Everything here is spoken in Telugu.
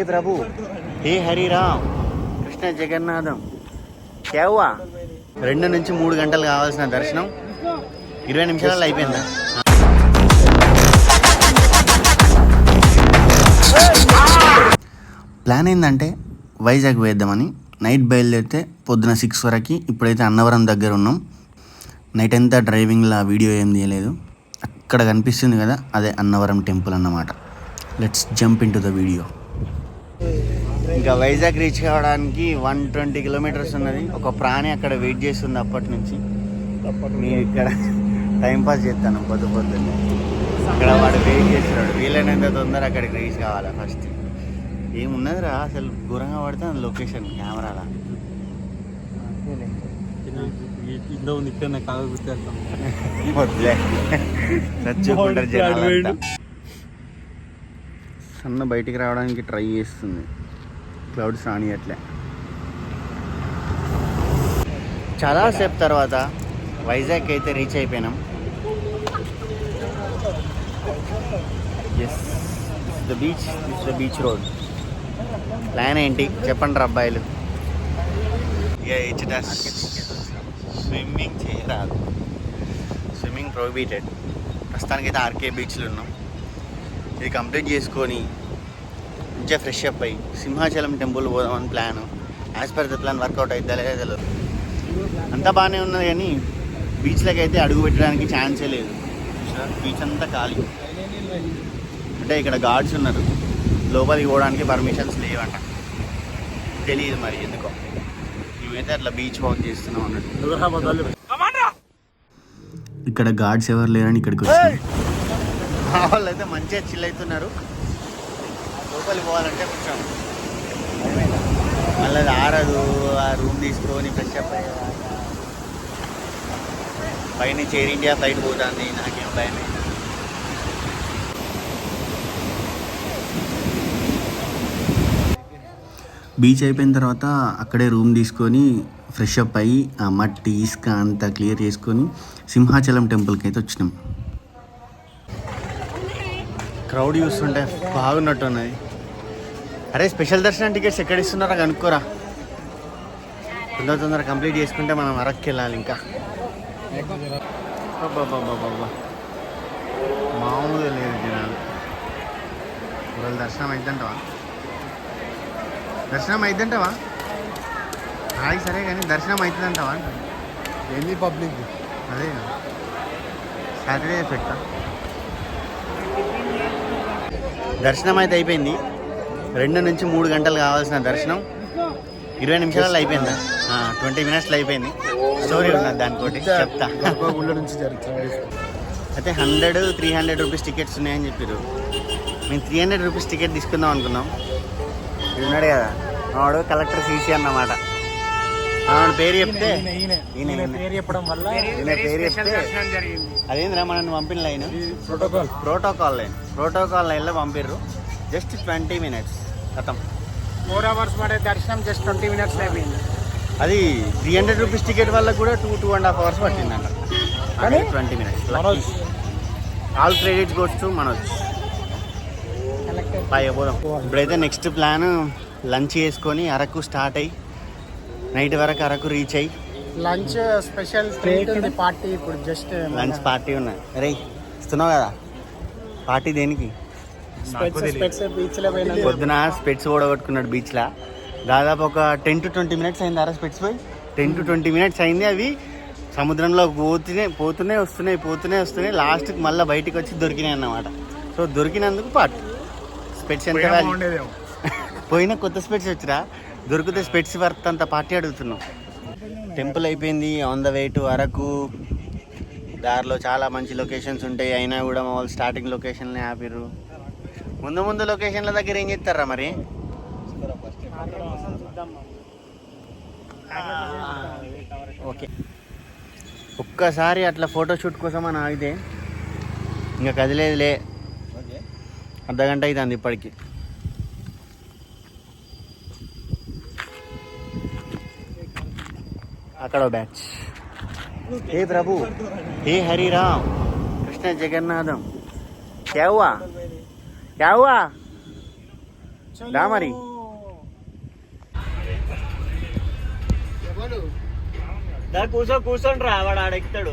हे प्रभु, हे हरि राम, కృష్ణ జగన్నాథం. కేవా 2 నుంచి 3 గంటలు కావాల్సిన దర్శనం 20 నిమిషాలలో అయిపోయిందా? ప్లాన్ ఏంటంటే వైజాగ్ వేద్దామని నైట్ బయలుదేరితే పొద్దున 6 వరకు. ఇప్పుడైతే అన్నవరం దగ్గర ఉన్నాం. నైట్ అంతా డ్రైవింగ్లో వీడియో ఏం తీయలేదు. అక్కడ కనిపిస్తుంది కదా, అదే అన్నవరం టెంపుల్ అన్నమాట. Let's jump in to the video. ఇంకా వైజాగ్ రీచ్ కావడానికి 120 కిలోమీటర్స్ ఉన్నది. ఒక ప్రాణి అక్కడ వెయిట్ చేస్తుంది అప్పటి నుంచి. నేను ఇక్కడ టైంపాస్ చేస్తాను పొద్దున్నే. అక్కడ వాడు వెయిట్ చేస్తున్నాడు. వీలైనంత తొందర అక్కడికి రీచ్ కావాలి. ఫస్ట్ ఏమున్నదిరా అసలు ఘోరంగా పడుతుంది లొకేషన్ కెమెరాలా. వద్దులే చచ్చుకుంటారు జనాలు. సన్న బయటికి రావడానికి ట్రై చేస్తుంది. క్లౌడ్స్ రానియట్లే. చాలాసేపు తర్వాత వైజాగ్ అయితే రీచ్ అయిపోయినాం. Yes, the beach, this the beach road. Plan ఏంటి చెప్పండి అబ్బాయిలు. ఇక స్విమ్మింగ్ చేయరాదు, స్విమ్మింగ్ ప్రొహిబిటెడ్. ప్రస్తుతానికైతే ఆర్కే బీచ్లో ఉన్నాం. ఇది కంప్లీట్ చేసుకొని మంచిగా ఫ్రెష్ అప్ అయ్యి సింహాచలం టెంపుల్ పోదామని plan. As per the plan work out అవుతుందా లేదా తెలియదు. అంతా బాగానే ఉన్నది కానీ బీచ్లోకి అయితే అడుగు పెట్టడానికి ఛాన్సే లేదు. బీచ్ అంతా ఖాళీ. అంటే ఇక్కడ గార్డ్స్ ఉన్నారు, లోపలికి పోవడానికి పర్మిషన్స్ లేవంట. తెలియదు మరి ఎందుకో. మేమైతే అట్లా బీచ్ వాక్ చేస్తున్నాం అన్నట్టు. ఇక్కడ గార్డ్స్ ఎవరు లేరని ఇక్కడికి వచ్చారు. వాళ్ళు అయితే మంచిగా చిల్ అవుతున్నారు. లోపలికి పోవాలంటే కొంచెం మళ్ళీ ఆరదు. ఆ రూమ్ తీసుకొని ఫ్రెష్ అప్ అయ్యేదాకా పైనుంచి ఎయిర్ ఇండియా ఫ్లైట్ పోతుంది. నాకేం భయం. బీచ్ అయిపోయిన తర్వాత అక్కడే రూమ్ తీసుకొని ఫ్రెష్ అప్ అయ్యి ఆ మట్టి ఇసుక అంతా క్లియర్ చేసుకొని సింహాచలం టెంపుల్కి అయితే వచ్చినాం. క్రౌడ్ చూస్తుంటే బాగున్నట్టు ఉన్నది. అరే స్పెషల్ దర్శనం టికెట్స్ ఎక్కడ ఇస్తున్నారో కనుక్కోరా. తొందర కంప్లీట్ చేసుకుంటే మనం అరక్కి వెళ్ళాలి. ఇంకా మామూలుగా లేదు జనాలు. ఇవాళ దర్శనం అయిద్దంటవా? దర్శనం అయిద్దంటవా? అది సరే కానీ దర్శనం అవుతుందంటవా? ఏంది పబ్లిక్ అదే సాటర్డే ఎఫెక్టా. దర్శనం అయితే అయిపోయింది. 2 నుంచి 3 గంటలు కావాల్సిన దర్శనం 20 నిమిషాలలో అయిపోయిందా? 20 మినిట్స్లో అయిపోయింది. స్టోరీ ఉన్నది దానికోటి చెప్తా. అయితే 100-300 రూపీస్ టికెట్స్ ఉన్నాయని చెప్పారు. మేము 300 రూపీస్ టికెట్ తీసుకుందాం అనుకున్నాం. ఇది ఉన్నాడు కదా వాడు కలెక్టర్ సీసీ అన్నమాట. పేరు చెప్తే పేరు చెప్పడం వల్ల పేరు చెప్తే అదేంద్రా మనల్ని పంపిన లైన్ ప్రోటోకాల్ లైన్లో పంపిర్రు. జస్ట్ 20 మినిట్స్ ఖతం. 4 hours పడే దర్శనం జస్ట్ 20 minutes అయిపోయింది. అది 300 రూపీస్ టికెట్ వల్ల కూడా 2.5 hours పట్టిందంట. కానీ 20 minutes. All credits goes to Manoj. బాగా పోదాం. ఇప్పుడైతే నెక్స్ట్ ప్లాన్ లంచ్ చేసుకొని అరకు స్టార్ట్ అయ్యి నైట్ వరకు అరకు రీచ్ అయ్యి లంచ్ స్పెషల్ పార్టీ. ఇప్పుడు జస్ట్ లంచ్ పార్టీ ఉన్నది. అరే ఇస్తున్నావు కదా పార్టీ దేనికి? పొద్దున స్పెట్స్ ఓడగొట్టుకున్నాడు బీచ్లో. దాదాపు ఒక 10 to 20 minutes అయింది. స్పెట్స్ పోయి 10 to 20 minutes అయింది. అవి సముద్రంలో పోతూనే వస్తున్నాయి. లాస్ట్కి మళ్ళీ బయటికి వచ్చి దొరికినాయి అన్నమాట. సో దొరికినందుకు పార్టీ. స్పెట్స్ ఎంత వాల్యూ? పోయిన కొత్త స్పెట్స్ వచ్చిరా, దొరికితే స్పెట్స్ వర్త్ అంత పార్టీ అడుగుతున్నాం. టెంపుల్ అయిపోయింది. On the way to Araku. దారిలో చాలా మంచి లొకేషన్స్ ఉంటాయి. అయినా కూడా మా వాళ్ళు స్టార్టింగ్ లొకేషన్లే ఆపిర్రు. ముందు లొకేషన్ల దగ్గర ఏం చేస్తారా మరి? ఓకే, ఒక్కసారి అట్లా ఫోటోషూట్ కోసం అని ఆగితే ఇంకా కదిలేదులే. అర్ధగంట అవుతుంది ఇప్పటికి. అక్కడ బ్యాచ్. हे प्रभु, हे हरि राम, कृष्ण जगन्नाथम. क्या हुआ? దా మరి కూర్చోండి రా వాడు ఆడెక్తాడు